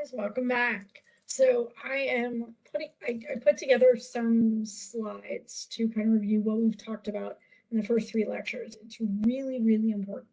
Guys, welcome back. So I put together some slides to kind of review what we've talked about in the first three lectures. It's really, really important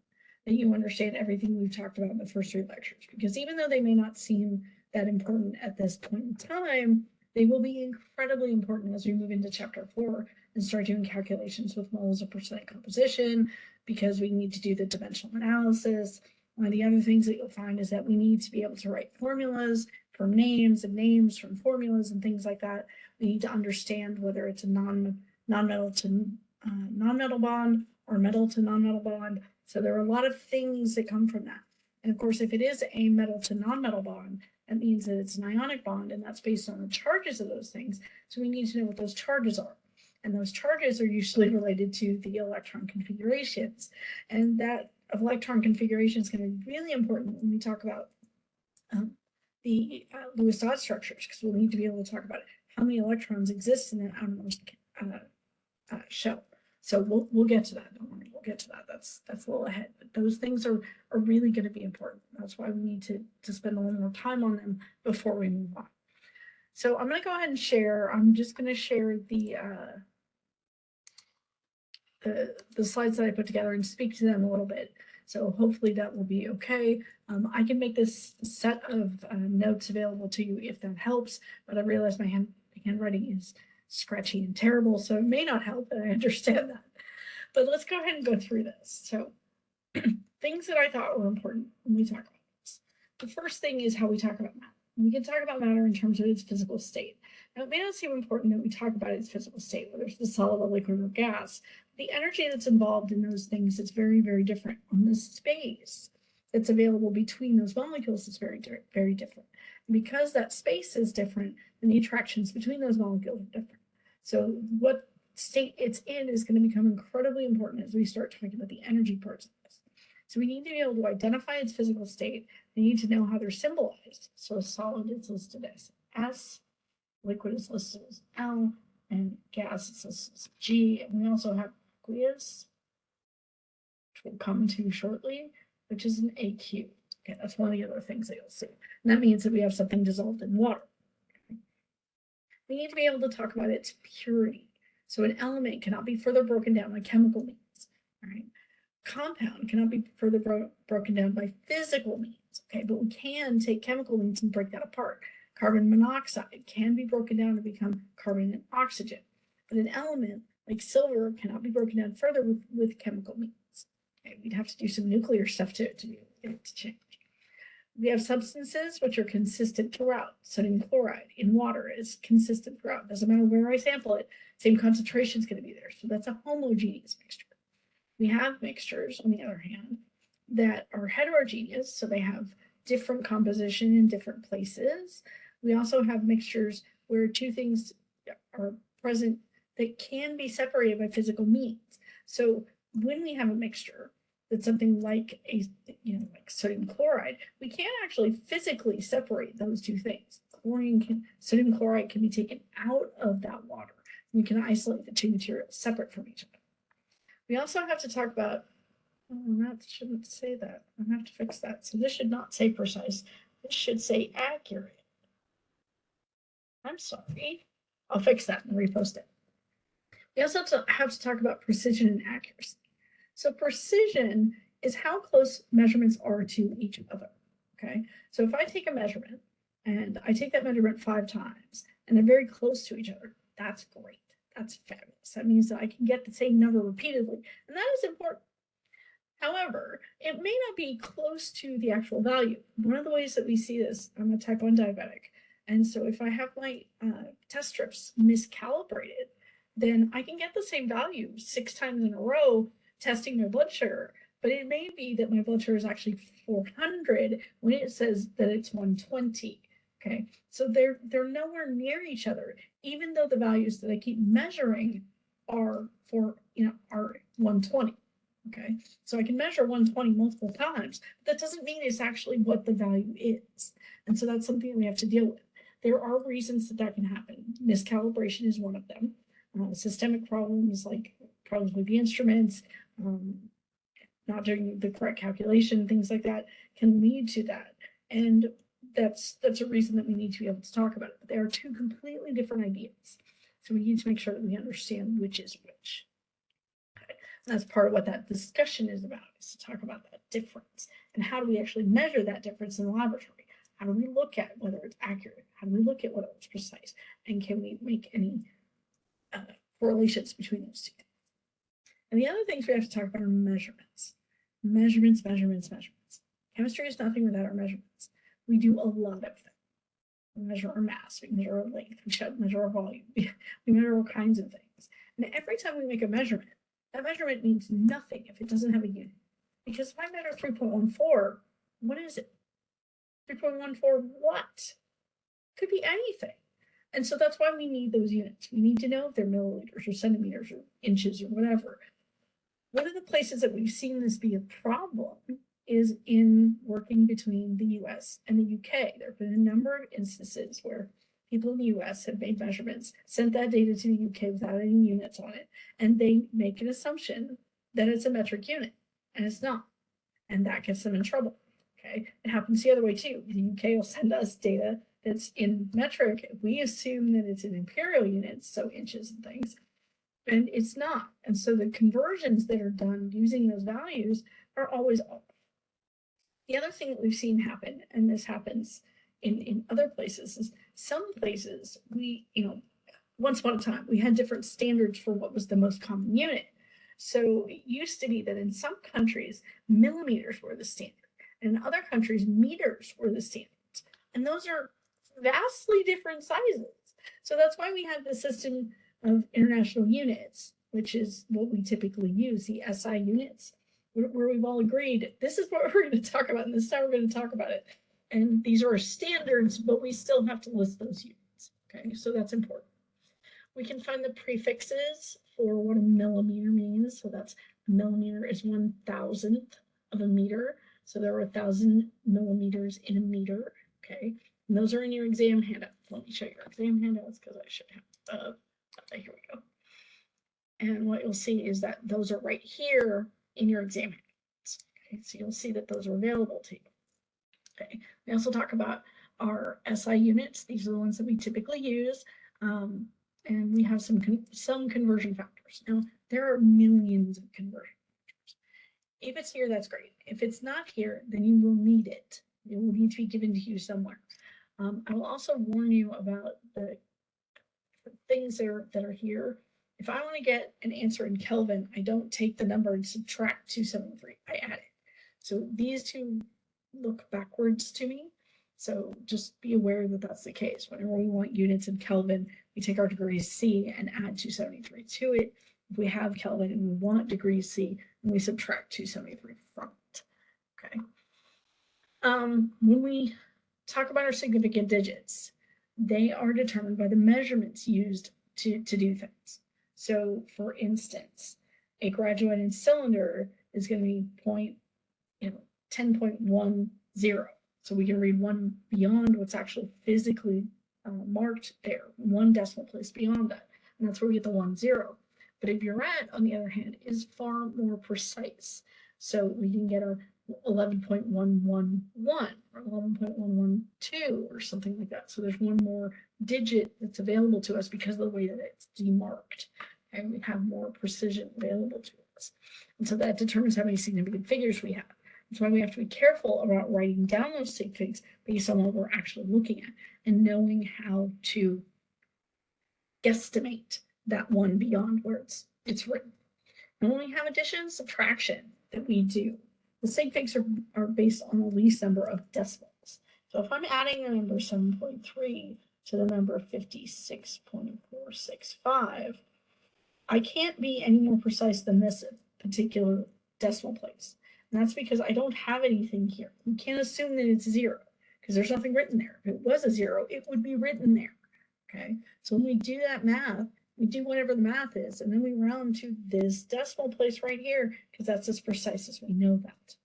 that you understand everything we've talked about in the first three lectures, because even though they may not seem that important at this point in time, they will be incredibly important as we move into chapter 4 and start doing calculations with moles of percent composition, because we need to do the dimensional analysis. One of the other things that you'll find is that we need to be able to write formulas from names and names from formulas and things like that. We need to understand whether it's a non-metal to non-metal bond or metal to non-metal bond. So there are a lot of things that come from that. And of course, if it is a metal to non-metal bond, that means that it's an ionic bond, and that's based on the charges of those things. So we need to know what those charges are. And those charges are usually related to the electron configurations. And that electron configuration is going to be really important when we talk about the Lewis dot structures, because we'll need to be able to talk about how many electrons exist in that outermost shell. So we'll get to that. Don't worry, we'll get to that. That's a little ahead. But those things are really going to be important. That's why we need to spend a little more time on them before we move on. So I'm going to go ahead and share. I'm just going to share the slides that I put together and speak to them a little bit. So hopefully that will be okay. I can make this set of notes available to you if that helps, but I realize my handwriting is scratchy and terrible, so it may not help, and I understand that. But let's go ahead and go through this. So things that I thought were important when we talk about this. The first thing is how we talk about matter. We can talk about matter in terms of its physical state. Now, it may not seem important that we talk about its physical state, whether it's a solid, a liquid, or gas. The energy that's involved in those things is very, very different. On the space that's available between those molecules is very, very different. And because that space is different, then the attractions between those molecules are different. So what state it's in is going to become incredibly important as we start talking about the energy parts of this. So we need to be able to identify its physical state. We need to know how they're symbolized. So a solid is listed as S, liquid is listed as L, and gas is listed as G. And we also have aqueous, which we'll come to shortly, which is an AQ. Okay, that's one of the other things that you'll see. And that means that we have something dissolved in water. We need to be able to talk about its purity. So an element cannot be further broken down by chemical means. All right. Compound cannot be further broken down by physical means. Okay, but we can take chemical means and break that apart. Carbon monoxide can be broken down to become carbon and oxygen. But an element like silver cannot be broken down further with chemical means. Okay, we'd have to do some nuclear stuff to get it to change. We have substances which are consistent throughout. Sodium chloride in water is consistent throughout. Doesn't matter where I sample it, same concentration is going to be there. So that's a homogeneous mixture. We have mixtures, on the other hand, that are heterogeneous. So they have different composition in different places. We also have mixtures where two things are present that can be separated by physical means. So when we have a mixture that's something like like sodium chloride, we can't actually physically separate those two things. Sodium chloride can be taken out of that water. We can isolate the two materials separate from each other. We also have to talk about, that shouldn't say that. I'm gonna have to fix that. So this should not say precise. This should say accurate. I'm sorry. I'll fix that and repost it. We also have to talk about precision and accuracy. So precision is how close measurements are to each other. Okay. So if I take a measurement and I take that measurement 5 times and they're very close to each other, that's great. That's fabulous. That means that I can get the same number repeatedly, and that is important. However, it may not be close to the actual value. One of the ways that we see this, I'm a type 1 diabetic, and so if I have my test strips miscalibrated, then I can get the same value 6 times in a row testing my blood sugar, but it may be that my blood sugar is actually 400 when it says that it's 120. Okay, so they're nowhere near each other, even though the values that I keep measuring are 120. Okay, so I can measure 120 multiple times, but that doesn't mean it's actually what the value is. And so that's something that we have to deal with. There are reasons that can happen. Miscalibration is one of them. Systemic problems like problems with the instruments, not doing the correct calculation, things like that can lead to that. And that's a reason that we need to be able to talk about it. But they are two completely different ideas. So we need to make sure that we understand which is which. Okay. And that's part of what that discussion is about, is to talk about that difference. And how do we actually measure that difference in the laboratory? How do we look at whether it's accurate? How do we look at whether it's precise? And can we make any correlations between those two things? And the other things we have to talk about are measurements. Measurements. Chemistry is nothing without our measurements. We do a lot of them. We measure our mass, we measure our length, we measure our volume, we measure all kinds of things. And every time we make a measurement, that measurement means nothing if it doesn't have a unit. Because if I measure 3.14, what is it? 3.14 what? Could be anything. And so that's why we need those units. We need to know if they're milliliters or centimeters or inches or whatever. One of the places that we've seen this be a problem is in working between the US and the UK. There have been a number of instances where people in the US have made measurements, sent that data to the UK without any units on it, and they make an assumption that it's a metric unit, and it's not. And that gets them in trouble. Okay, it happens the other way too. The UK will send us data that's in metric. We assume that it's in imperial units, so inches and things, and it's not. And so the conversions that are done using those values are always off. The other thing that we've seen happen, and this happens in other places, is some places once upon a time, we had different standards for what was the most common unit. So it used to be that in some countries, millimeters were the standard. And in other countries, meters were the standards. And those are vastly different sizes. So that's why we have the system of international units, which is what we typically use, the SI units, where we've all agreed, this is what we're going to talk about, and this is how we're going to talk about it. And these are our standards, but we still have to list those units. Okay, so that's important. We can find the prefixes for what a millimeter means. So that's a millimeter is 1,000th of a meter. So there are 1,000 millimeters in a meter. Okay, and those are in your exam handout. Let me show you your exam handouts because I should have. Here we go. And what you'll see is that those are right here in your exam handouts. Okay, so you'll see that those are available to you. Okay, we also talk about our SI units. These are the ones that we typically use. And we have some conversion factors. Now, there are millions of conversion factors. If it's here, that's great. If it's not here, then you will need it. It will need to be given to you somewhere. I will also warn you about the things that are here. If I want to get an answer in Kelvin, I don't take the number and subtract 273. I add it. So these two look backwards to me. So just be aware that that's the case. Whenever we want units in Kelvin, we take our degrees C and add 273 to it. If we have Kelvin and we want degrees C, then we subtract 273 from it. Okay. When we talk about our significant digits, they are determined by the measurements used to do things. So for instance, a graduated cylinder is going to be 10.10. So we can read one beyond what's actually physically marked there, one decimal place beyond that. And that's where we get the 10. But a burette, on the other hand, is far more precise. So we can get a 11.111 or 11.112 or something like that. So there's one more digit that's available to us because of the way that it's demarked. And we have more precision available to us. And so that determines how many significant figures we have. That's why we have to be careful about writing down those sig figs based on what we're actually looking at and knowing how to guesstimate that one beyond where it's written. And when we have addition and subtraction that we do, the sig figs are based on the least number of decimals. So if I'm adding the number 7.3 to the number 56.465, I can't be any more precise than this particular decimal place. And that's because I don't have anything here. We can't assume that it's 0 because there's nothing written there. If it was a 0, it would be written there. Okay, so when we do that math, we do whatever the math is, and then we round to this decimal place right here because that's as precise as we know that.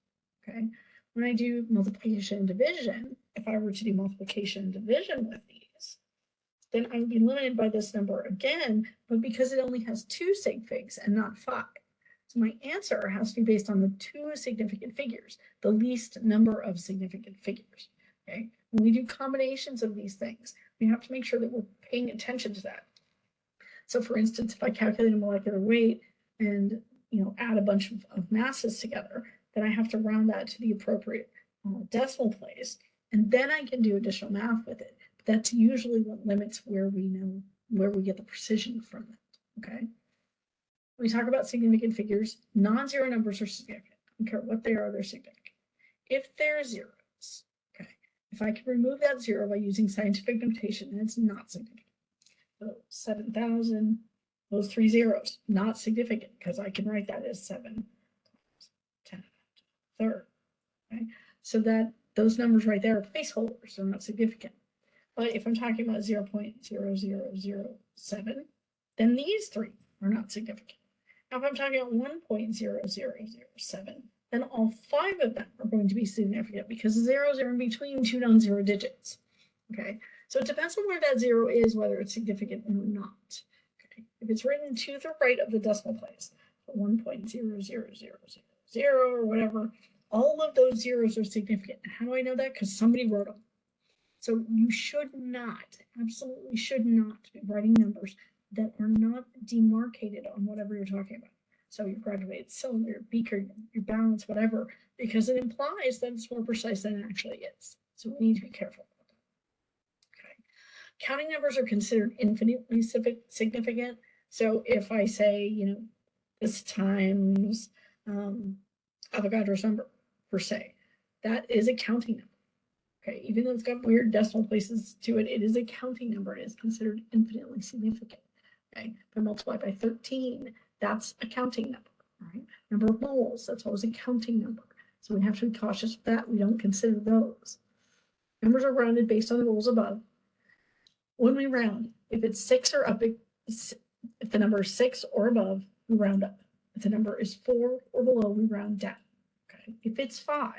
Okay, when I do multiplication and division, if I were to do multiplication and division with these, then I would be limited by this number again, but because it only has 2 sig figs and not 5. So my answer has to be based on the 2 significant figures, the least number of significant figures. Okay, when we do combinations of these things, we have to make sure that we're paying attention to that. So for instance, if I calculate a molecular weight and add a bunch of masses together, then I have to round that to the appropriate decimal place, and then I can do additional math with it. But that's usually what limits where we get the precision from it. Okay. When we talk about significant figures, non-zero numbers are significant. I don't care what they are, they're significant. If they're zeros, okay, if I can remove that zero by using scientific notation, then it's not significant. So 7,000, those 3 zeros, not significant, because I can write that as 7 times 10 to the third. Okay? So that those numbers right there are placeholders, they're not significant. But if I'm talking about 0.0007, then these 3 are not significant. Now, if I'm talking about 1.0007, then all 5 of them are going to be significant because the zeros are in between 2 non-zero digits. Okay, so it depends on where that 0 is, whether it's significant or not. Okay, if it's written to the right of the decimal place, 1.00000 or whatever, all of those zeros are significant. And how do I know that? Because somebody wrote them. So you should not, absolutely should not be writing numbers that are not demarcated on whatever you're talking about. So your graduated cylinder, your beaker, your balance, whatever, because it implies that it's more precise than it actually is. So we need to be careful about that. Okay. Counting numbers are considered infinitely significant. So if I say, this times Avogadro's number, per se, that is a counting number. Okay, even though it's got weird decimal places to it, it is a counting number and is considered infinitely significant. Okay, if I multiply by 13, that's a counting number. Right? Number of moles, that's always a counting number. So we have to be cautious with that. We don't consider those. Numbers are rounded based on the rules above. When we round, if it's 6 or up, if the number is 6 or above, we round up. If the number is 4 or below, we round down. Okay, if it's 5,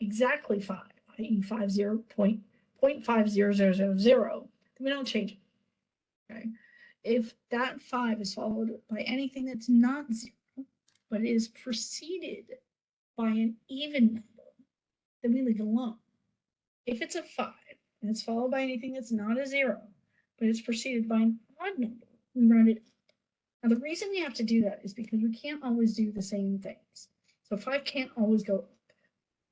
exactly 5, i.e. 0.5000, then we don't change it. Okay. If that 5 is followed by anything that's not 0, but is preceded by an even number, then we leave it alone. If it's a 5 and it's followed by anything that's not a 0, but it's preceded by an odd number, we round it up. Now the reason we have to do that is because we can't always do the same things. So 5 can't always go up.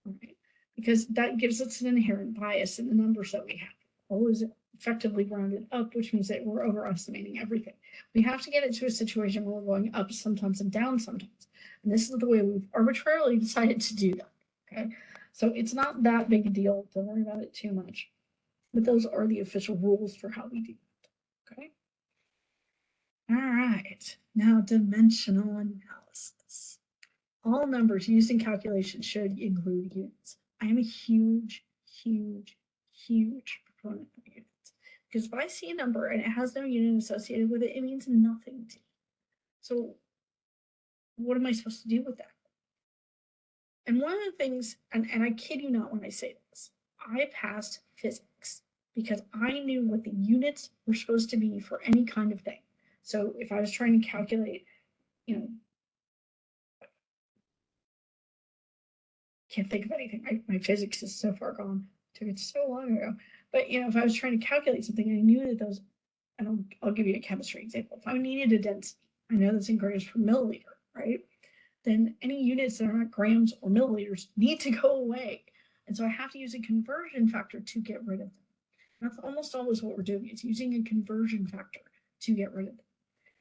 Right? Because that gives us an inherent bias in the numbers that we have. Always effectively rounded up, which means that we're overestimating everything. We have to get it to a situation where we're going up sometimes and down sometimes. And this is the way we've arbitrarily decided to do that. Okay, so it's not that big a deal. Don't worry about it too much. But those are the official rules for how we do that. Okay. All right. Now, dimensional analysis. All numbers used in calculation should include units. I am a huge, huge, huge proponent of units. Because if I see a number and it has no unit associated with it, it means nothing to me. So what am I supposed to do with that? And one of the things, and I kid you not when I say this, I passed physics because I knew what the units were supposed to be for any kind of thing. So if I was trying to calculate, can't think of anything. My physics is so far gone. It took it so long ago. But if I was trying to calculate something, I knew that those, and I'll give you a chemistry example. If I needed a density, I know that's in grams per milliliter, right? Then any units that are not grams or milliliters need to go away. And so I have to use a conversion factor to get rid of them. That's almost always what we're doing. It's using a conversion factor to get rid of them.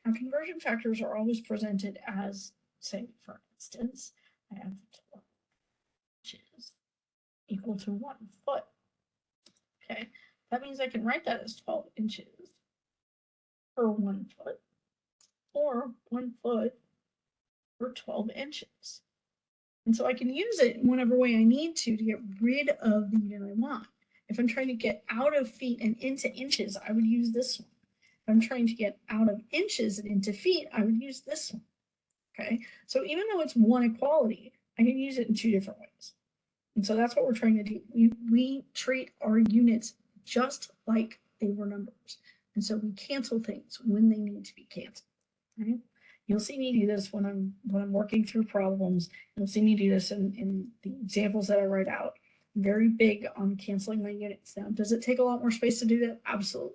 Now, conversion factors are always presented as, say, for instance, I have 12 inches equal to 1 foot. Okay, that means I can write that as 12 inches per 1 foot, or 1 foot per 12 inches. And so I can use it in whatever way I need to get rid of the unit I want. If I'm trying to get out of feet and into inches, I would use this one. If I'm trying to get out of inches and into feet, I would use this one. Okay, so even though it's one equality, I can use it in 2 different ways. And so that's what we're trying to do. We treat our units just like they were numbers. And so we cancel things when they need to be canceled. Right? You'll see me do this when I'm working through problems. You'll see me do this in the examples that I write out. very big on canceling my units. Now, does it take a lot more space to do that? Absolutely.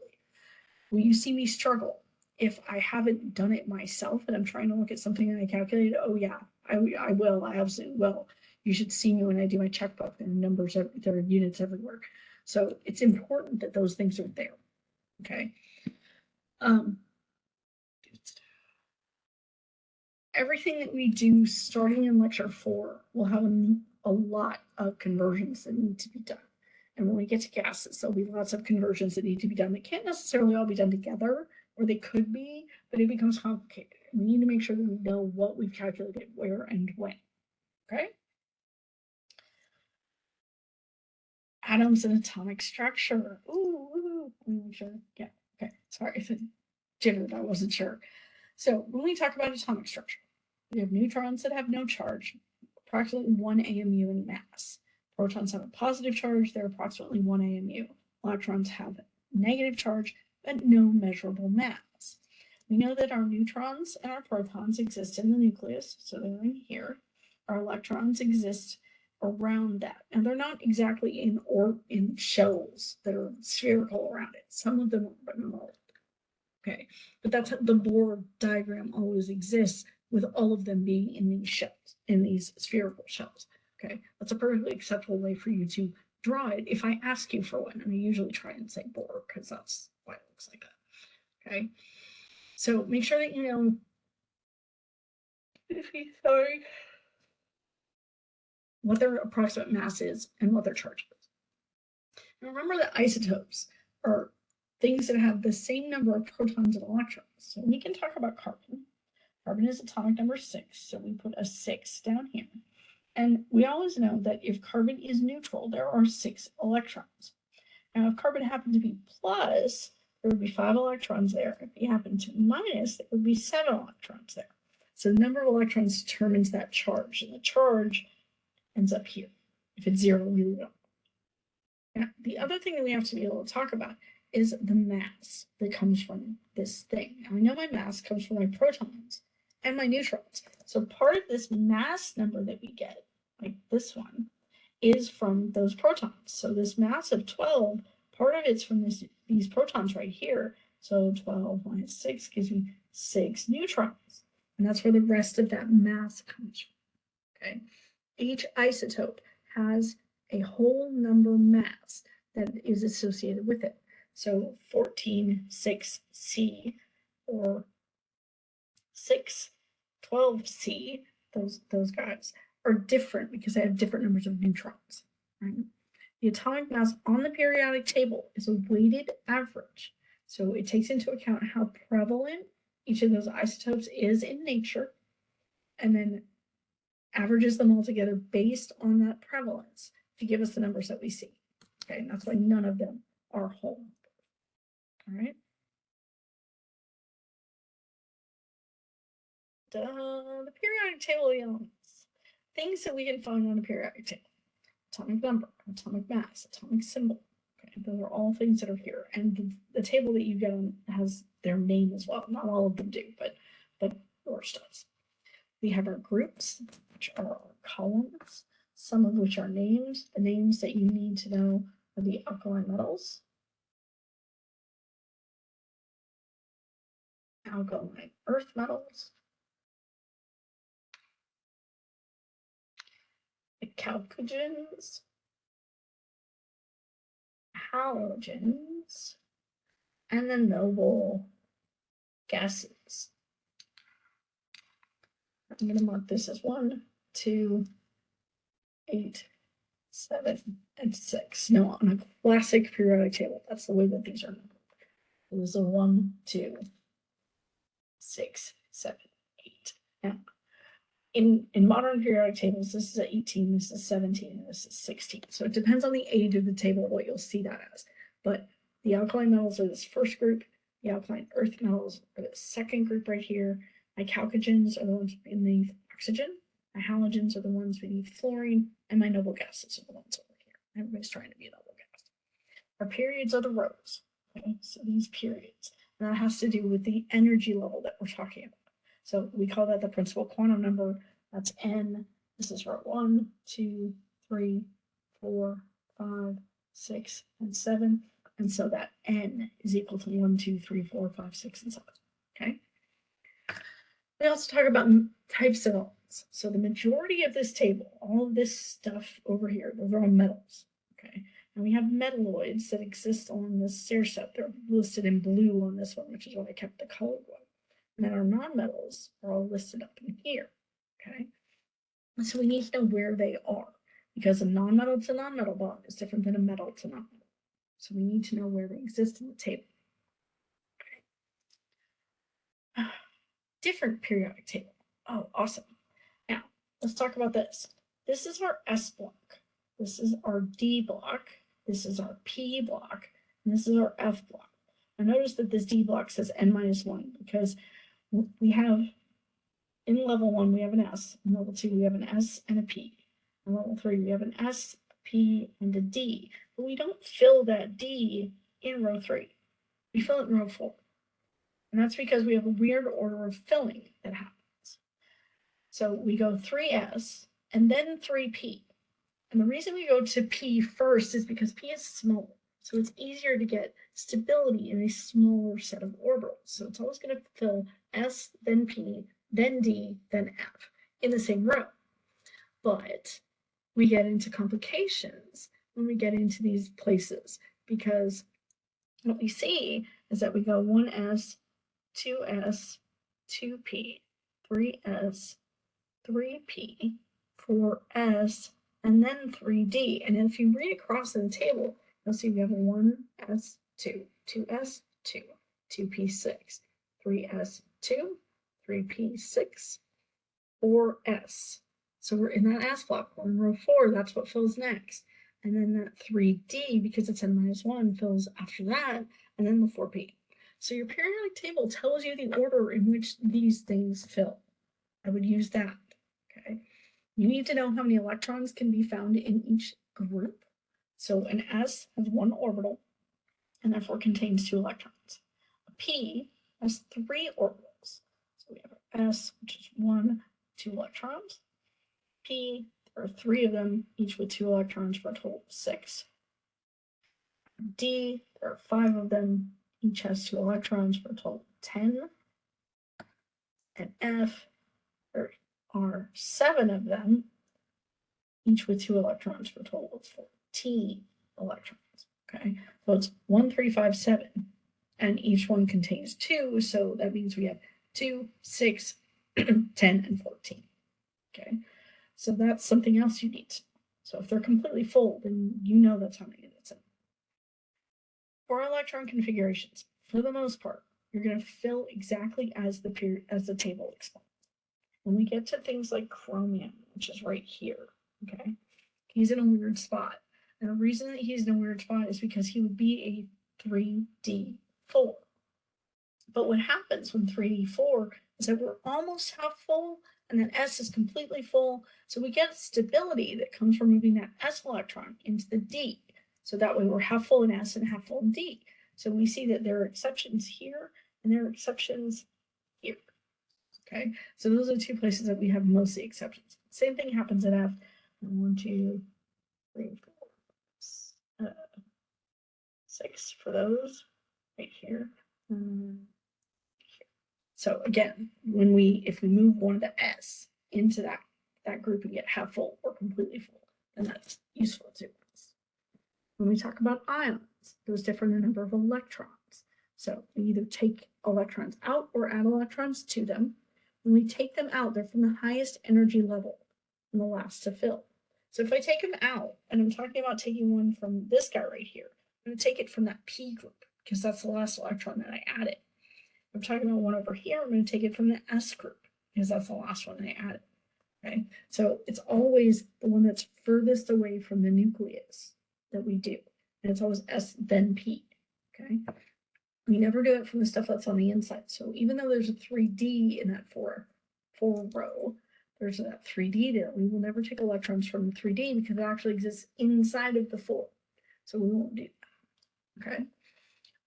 Will you see me struggle if I haven't done it myself and I'm trying to look at something and I calculated? Oh yeah, I will. I absolutely will. You should see me when I do my checkbook. There are numbers, there are units everywhere. So it's important that those things are there. Okay. Everything that we do starting in lecture 4 will have a lot of conversions that need to be done. And when we get to gases, there'll be lots of conversions that need to be done. They can't necessarily all be done together, or they could be, but it becomes complicated. We need to make sure that we know what we've calculated, where and when. Okay? Atoms and atomic structure. Ooh. Let me make sure. Yeah. Okay. Sorry if it jittered. I wasn't sure. So when we talk about atomic structure, we have neutrons that have no charge, approximately 1 AMU in mass. Protons have a positive charge, they're approximately 1 AMU. Electrons have negative charge, but no measurable mass. We know that our neutrons and our protons exist in the nucleus, so they're in here. Our electrons exist around that, and they're not exactly in shells that are spherical around it. Some of them are, but not all. Okay, but that's how the Bohr diagram always exists, with all of them being in these shells, in these spherical shells. Okay, that's a perfectly acceptable way for you to draw it if I ask you for one, and I usually try and say Bohr because that's why it looks like that. Okay, so make sure that you know. Sorry. What their approximate mass is and what their charge is. And remember that isotopes are things that have the same number of protons and electrons. So we can talk about carbon. Carbon is atomic number 6, so we put a 6 down here. And we always know that if carbon is neutral, there are 6 electrons. Now, if carbon happened to be plus, there would be 5 electrons there. If it happened to minus, there would be 7 electrons there. So the number of electrons determines that charge, and the charge ends up here. If it's 0, we leave it up. Now, the other thing that we have to be able to talk about is the mass that comes from this thing. Now, I know my mass comes from my protons and my neutrons. So part of this mass number that we get, like this one, is from those protons. So this mass of 12, part of it's from these protons right here. So 12 minus 6 gives me 6 neutrons. And that's where the rest of that mass comes from. Okay. Each isotope has a whole number mass that is associated with it. So 14,6C or 6,12C, those guys are different because they have different numbers of neutrons. Right? The atomic mass on the periodic table is a weighted average. So it takes into account how prevalent each of those isotopes is in nature, and then averages them all together based on that prevalence to give us the numbers that we see. Okay, and that's why none of them are whole. All right. The periodic table of elements. Things that we can find on a periodic table. Atomic number, atomic mass, atomic symbol. Okay, those are all things that are here. And the table that you get on has their name as well. Not all of them do, but yours does. We have our groups, which are our columns, some of which are names. The names that you need to know are the alkali metals, alkaline earth metals, the chalcogens, halogens, and the noble gases. I'm going to mark this as 1, 2, 8, 7, and 6. Now, on a classic periodic table, that's the way that these are numbered. It was a 1, 2, 6, 7, 8. Now, in modern periodic tables, this is 18, this is 17, and this is 16. So it depends on the age of the table what you'll see that as. But the alkali metals are this first group. The alkaline earth metals are the second group right here. My chalcogens are the ones beneath oxygen. My halogens are the ones beneath fluorine. And my noble gases are the ones over here. Everybody's trying to be a noble gas. Our periods are the rows. Okay, so these periods. And that has to do with the energy level that we're talking about. So we call that the principal quantum number. That's N. This is row 1, 2, 3, 4, 5, 6, and 7. And so that N is equal to 1, 2, 3, 4, 5, 6, and 7. Okay. We also talk about types of elements. So the majority of this table, all of this stuff over here, those are all metals. Okay. And we have metalloids that exist on this stair step. They're listed in blue on this one, which is why I kept the colored one. And then our nonmetals are all listed up in here. Okay. And so we need to know where they are, because a nonmetal to nonmetal bond is different than a metal to nonmetal. So we need to know where they exist in the table. Okay. Different periodic table. Oh, awesome. Now, let's talk about this. This is our S block. This is our D block. This is our P block. And this is our F block. Now notice that this D block says N-1 because we have, in level 1, we have an S. In level 2, we have an S and a P. In level 3, we have an S, a P, and a D. But we don't fill that D in row 3. We fill it in row 4. And that's because we have a weird order of filling that happens. So we go 3S and then 3P. And the reason we go to P first is because P is smaller. So it's easier to get stability in a smaller set of orbitals. So it's always going to fill S, then P, then D, then F in the same row. But we get into complications when we get into these places, because what we see is that we go 1S, 2S, 2P, 3S, 3P, 4S, and then 3D. And if you read across in the table, you'll see we have 1S, 2, 2S, 2, 2P, 6, 3S, 2, 3P, 6, 4S. So we're in that S block. We're in row 4. That's what fills next. And then that 3D, because it's N-1, fills after that, and then the 4P. So your periodic table tells you the order in which these things fill. I would use that. Okay. You need to know how many electrons can be found in each group. So an S has 1 orbital and therefore contains 2 electrons. A P has 3 orbitals. So we have our S, which is 1, 2 electrons. P, there are 3 of them, each with 2 electrons for a total of 6. D, there are 5 of them, each has 2 electrons for a total of 10. And F, there are 7 of them, each with 2 electrons for a total of 14 electrons. Okay, so it's 1, 3, 5, 7, and each one contains 2, so that means we have 2, 6, 10, and 14. Okay, so that's something else you need to know. So if they're completely full, then you know that's how many that's in. For electron configurations, for the most part, you're going to fill exactly as the table explains. When we get to things like chromium, which is right here, okay, he's in a weird spot. And the reason that he's in a weird spot is because he would be a 3D4. But what happens when 3D4 is that we're almost half full, and then S is completely full. So we get stability that comes from moving that S electron into the D. So that way we're half full in S and half full in D. So we see that there are exceptions here and there are exceptions here. Okay, so those are the 2 places that we have mostly exceptions. Same thing happens at F. 1, 2, 3, 4, 6 for those right here. So again, if we move one of the S into that group and get half full or completely full, then that's useful too. When we talk about ions, those differ in the number of electrons. So we either take electrons out or add electrons to them. When we take them out, they're from the highest energy level and the last to fill. So if I take them out, and I'm talking about taking one from this guy right here, I'm going to take it from that P group because that's the last electron that I added. If I'm talking about one over here, I'm going to take it from the S group because that's the last one I added. Okay, so it's always the one that's furthest away from the nucleus that we do. And it's always S then P. Okay. We never do it from the stuff that's on the inside. So even though there's a 3D in that 4 row, there's that 3D there. We will never take electrons from the 3D because it actually exists inside of the 4. So we won't do that. Okay.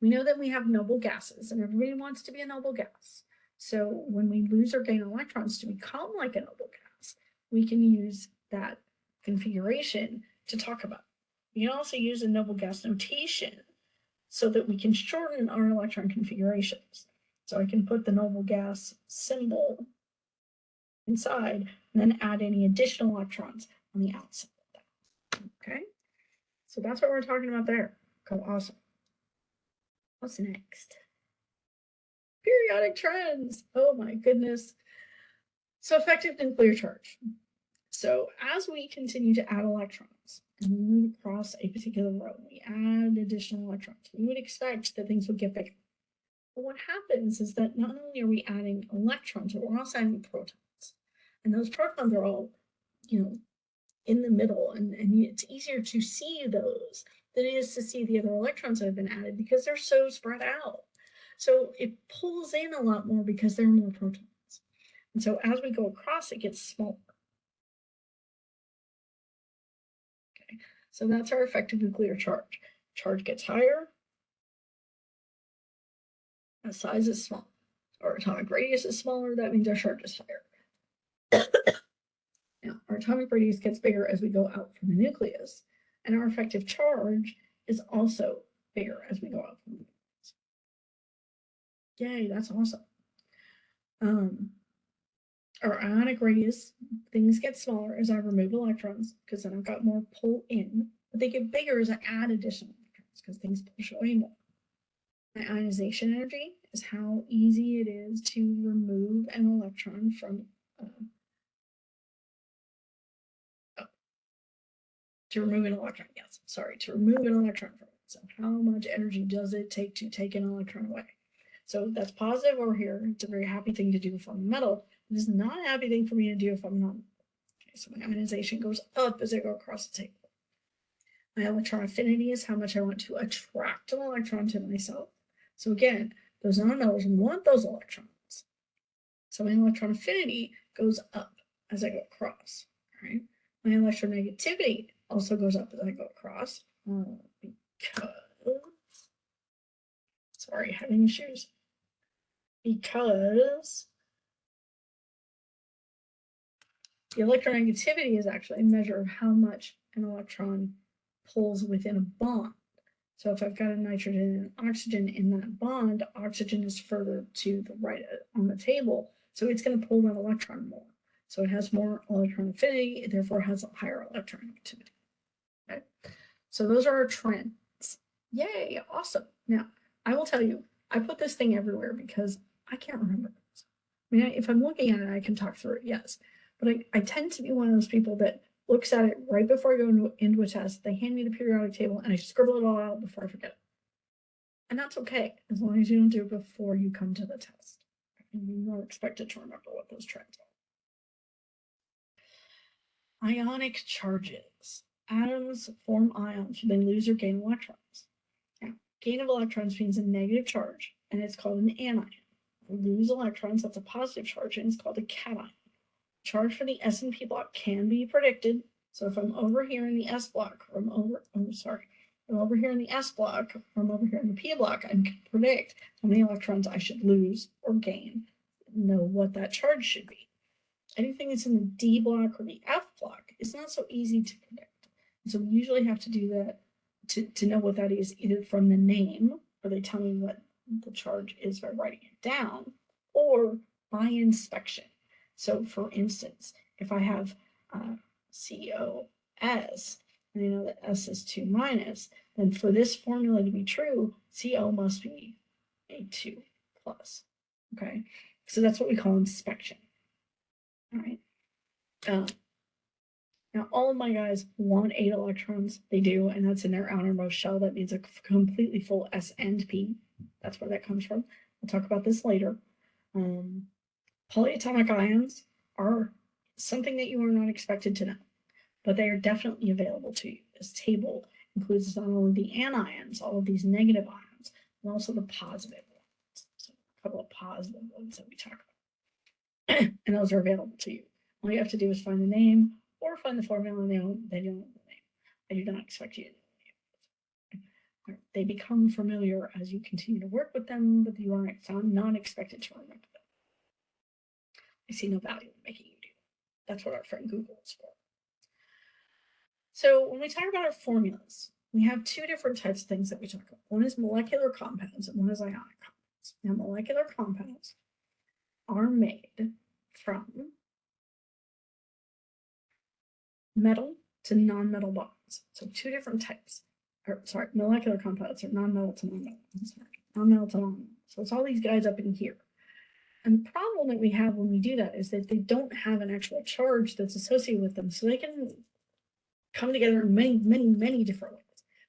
We know that we have noble gases, and everybody wants to be a noble gas. So when we lose or gain electrons to become like a noble gas, we can use that configuration to talk about. We can also use a noble gas notation so that we can shorten our electron configurations. So I can put the noble gas symbol inside and then add any additional electrons on the outside of that. Okay, so that's what we're talking about there. Cool, awesome. What's next? Periodic trends. Oh my goodness. So effective nuclear charge. So as we continue to add electrons and we move across a particular row, we add additional electrons, we would expect that things would get bigger. But what happens is that not only are we adding electrons, but we're also adding protons. And those protons are all, in the middle, and it's easier to see those than it is to see the other electrons that have been added because they're so spread out. So it pulls in a lot more because there are more protons. And so as we go across, it gets smaller. Okay, so that's our effective nuclear charge. Charge gets higher, the size is small. Our atomic radius is smaller, that means our charge is higher. Now, our atomic radius gets bigger as we go out from the nucleus, and our effective charge is also bigger as we go out from the nucleus. Yay, that's awesome. Our ionic radius, things get smaller as I remove electrons, because then I've got more pull in, but they get bigger as I add additional electrons, because things push away more. My ionization energy is how easy it is to remove an electron from to remove an electron. Yes, sorry, to remove an electron from it. So how much energy does it take to take an electron away? So that's positive over here. It's a very happy thing to do if I'm metal. It is not a happy thing for me to do if I'm not. Okay, so my ionization goes up as I go across the table. My electron affinity is how much I want to attract an electron to myself. So again, those nonmetals want those electrons. So my electron affinity goes up as I go across. Right? My electronegativity also goes up as I go across because, sorry, having issues. Because the electronegativity is actually a measure of how much an electron pulls within a bond. So if I've got a nitrogen and oxygen in that bond, oxygen is further to the right on the table, so it's going to pull that electron more. So it has more electron affinity, it therefore has a higher electronegativity. Okay, so those are our trends. Yay, awesome. Now, I will tell you, I put this thing everywhere because I can't remember this. I mean, if I'm looking at it, I can talk through it, yes. But I tend to be one of those people that looks at it right before I go into a test. They hand me the periodic table and I scribble it all out before I forget it. And that's okay, as long as you don't do it before you come to the test. You are expected to remember what those trends are. Ionic charges. Atoms form ions when they lose or gain electrons. Now, gain of electrons means a negative charge, and it's called an anion. Lose electrons, that's a positive charge, and it's called a cation. Charge for the S and P block can be predicted. So if I'm over here in the S block, or I'm over here in the S block, or I'm over here in the P block, I can predict how many electrons I should lose or gain, know what that charge should be. Anything that's in the D block or the F block is not so easy to predict. And so we usually have to do that to know what that is, either from the name, or they tell me what the charge is by writing it down, or by inspection. So for instance, if I have COS, and I know that S is 2 minus, then for this formula to be true, CO must be a 2 plus. Okay, so that's what we call inspection. All right. Now, all of my guys want 8 electrons. They do, and that's in their outermost shell. That means a completely full S and P. That's where that comes from. We'll talk about this later. Polyatomic ions are something that you are not expected to know, but they are definitely available to you. This table includes not only the anions, all of these negative ions, but also the positive ones. So a couple of positive ones that we talk about. And those are available to you. All you have to do is find the name or find the formula, and they don't know the name. I do not expect you to know the name. They become familiar as you continue to work with them, but you are not expected to remember them. I see no value in making you do that. That's what our friend Google is for. So when we talk about our formulas, we have two different types of things that we talk about. One is molecular compounds and one is ionic compounds. Now, molecular compounds are made from metal to non-metal bonds. So two different types. Or sorry, molecular compounds are non-metal to non-metal. Non-metal to non-metal. So it's all these guys up in here. And the problem that we have when we do that is that they don't have an actual charge that's associated with them. So they can come together in many, many, many different ways.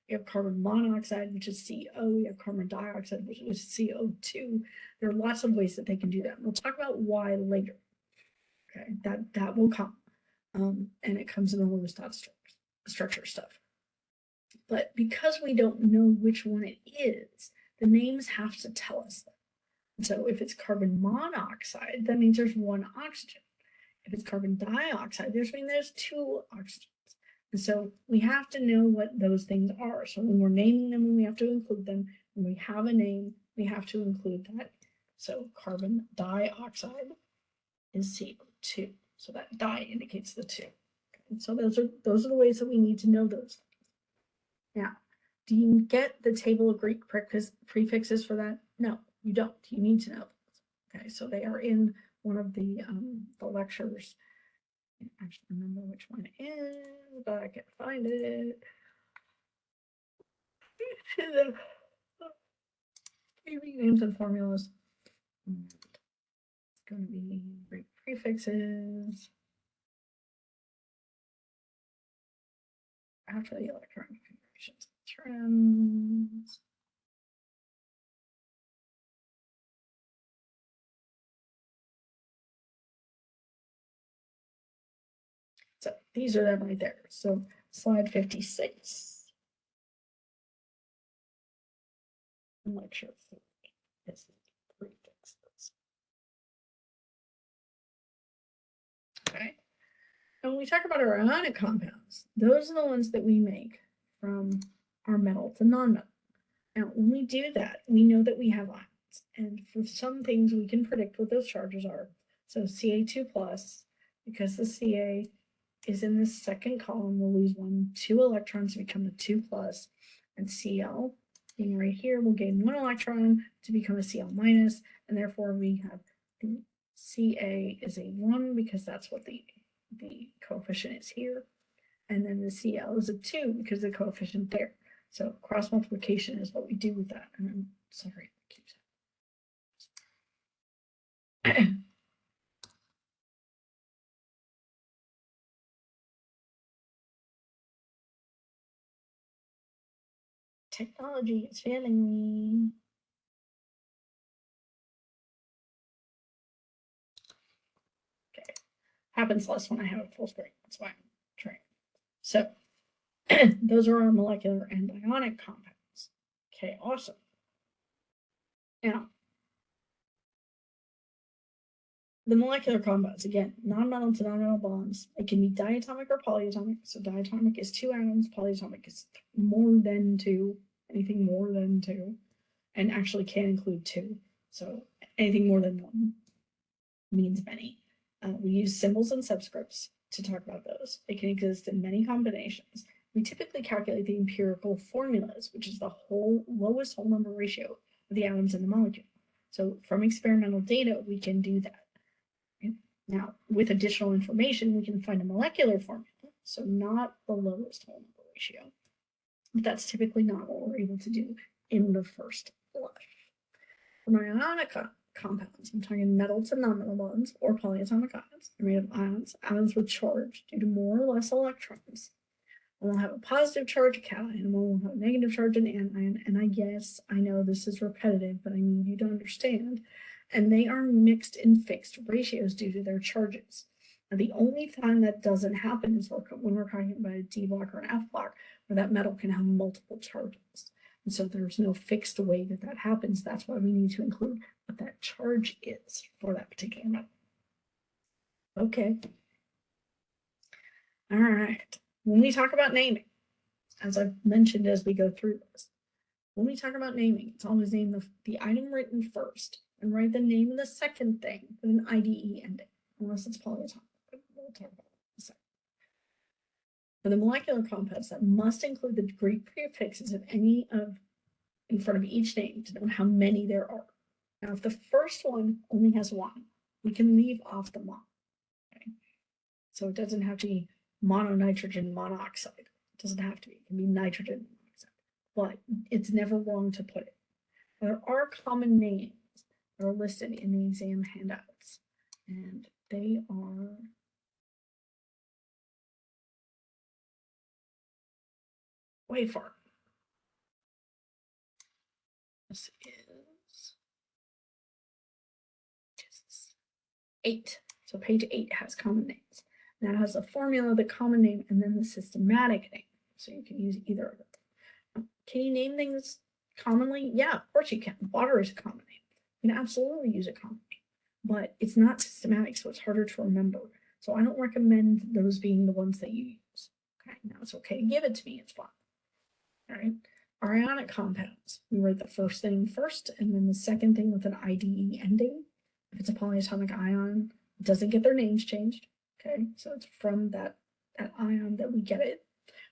We have carbon monoxide, which is CO. We have carbon dioxide, which is CO2. There are lots of ways that they can do that. And we'll talk about why later. Okay, that will come. And it comes in the Lewis-Dot structure stuff. But because we don't know which one it is, the names have to tell us that. And so if it's carbon monoxide, that means there's one oxygen. If it's carbon dioxide, there's two oxygens. And so we have to know what those things are. So when we're naming them, we have to include them. When we have a name, we have to include that. So carbon dioxide is CO2. So that di indicates the two. Okay. So those are the ways that we need to know those things. Now, do you get the table of Greek prefixes for that? No, you don't. You need to know those. Okay, so they are in one of the lectures. I can't actually remember which one it is, but I can find it. Names and formulas. It's going to be Greek prefixes after the electron configurations trends. So these are them right there. So slide 56. Lecture 3 is prefixes. Okay. And when we talk about our ionic compounds, those are the ones that we make from our metal to non-metal. Now, when we do that, we know that we have ions. And for some things, we can predict what those charges are. So Ca2 plus, because the Ca is in the second column, we'll lose 2 electrons to become a 2 plus, and Cl being right here will gain 1 electron to become a Cl minus, and therefore we have the Ca is a 1 because that's what the coefficient is here, and then the Cl is a 2 because the coefficient there. So cross multiplication is what we do with that. And I'm sorry, technology is failing me. Okay, happens less when I have a full screen. That's why I'm trying. So those are our molecular and ionic compounds. Okay, awesome. Now, the molecular compounds, again, non-metal to non-metal bonds. It can be diatomic or polyatomic. So diatomic is 2 atoms, polyatomic is more than 2, anything more than 2, and actually can include 2. So anything more than 1 means many. We use symbols and subscripts to talk about those. It can exist in many combinations. We typically calculate the empirical formulas, which is the lowest whole number ratio of the atoms in the molecule. So from experimental data, we can do that. Now, with additional information, we can find a molecular formula, so not the lowest whole number ratio. But that's typically not what we're able to do in the first blush. For my ionic compounds, I'm talking metal to non-metal bonds or polyatomic ions. They're made of atoms with charge due to more or less electrons. One will have a positive charge, a cation, and one will have a negative charge, an anion. And I guess I know this is repetitive, but I need you to understand. And they are mixed in fixed ratios due to their charges. Now, the only time that doesn't happen is when we're talking about a D block or an F block, where that metal can have multiple charges. And so there's no fixed way that that happens. That's why we need to include what that charge is for that particular metal. Okay. All right. When we talk about naming, as I've mentioned as we go through this, when we talk about naming, it's always name the item written first and write the name of the second thing with an IDE ending, unless it's polyatomic. But we'll talk about it in a second. For the molecular compounds that must include the Greek prefixes of any of in front of each name to know how many there are. Now, if the first one only has one, we can leave off the mon. Okay? So it doesn't have to be mononitrogen monoxide. It doesn't have to be. It can be nitrogen monoxide. But it's never wrong to put it. There are common names that are listed in the exam handouts, and they are way far. This is 8. So page 8 has common names. And that has a formula, the common name, and then the systematic name. So you can use either of them. Can you name things commonly? Yeah, of course you can. Water is a common name. You can absolutely use a common name, but it's not systematic, so it's harder to remember. So I don't recommend those being the ones that you use. Okay, now it's okay to give it to me, it's fine. All right, our ionic compounds, we write the first thing first, and then the second thing with an IDE ending. If it's a polyatomic ion, it doesn't get their names changed. Okay, so it's from that ion that we get it.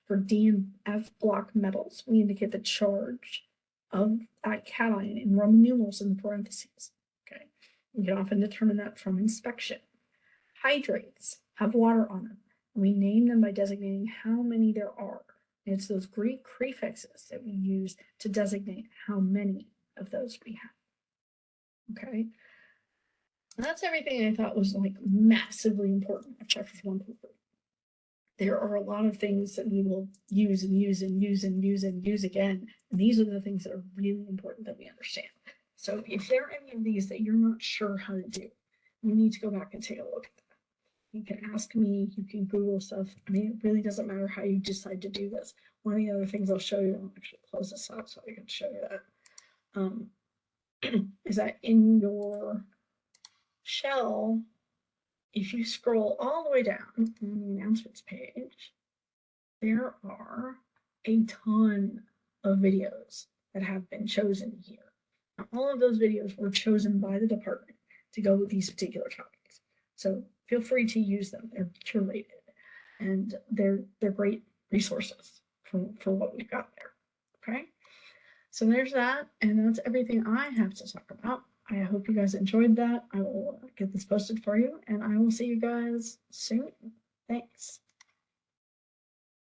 For D and F block metals, we indicate the charge of that cation in Roman numerals in the parentheses. Okay, we can often determine that from inspection. Hydrates have water on them, and we name them by designating how many there are. And it's those Greek prefixes that we use to designate how many of those we have. Okay, and that's everything I thought was like massively important of chapters 1 through 3. There are a lot of things that we will use and use and use and use and use again. And these are the things that are really important that we understand. So if there are any of these that you're not sure how to do, you need to go back and take a look at that. You can ask me, you can Google stuff. I mean, it really doesn't matter how you decide to do this. One of the other things I'll show you, I'll actually close this out so I can show you that, is that in your shell, if you scroll all the way down on the announcements page, there are a ton of videos that have been chosen here. Now, all of those videos were chosen by the department to go with these particular topics. So feel free to use them. They're curated and they're great resources for what we've got there. Okay. So there's that, and that's everything I have to talk about. I hope you guys enjoyed that. I will get this posted for you, and I will see you guys soon. Thanks.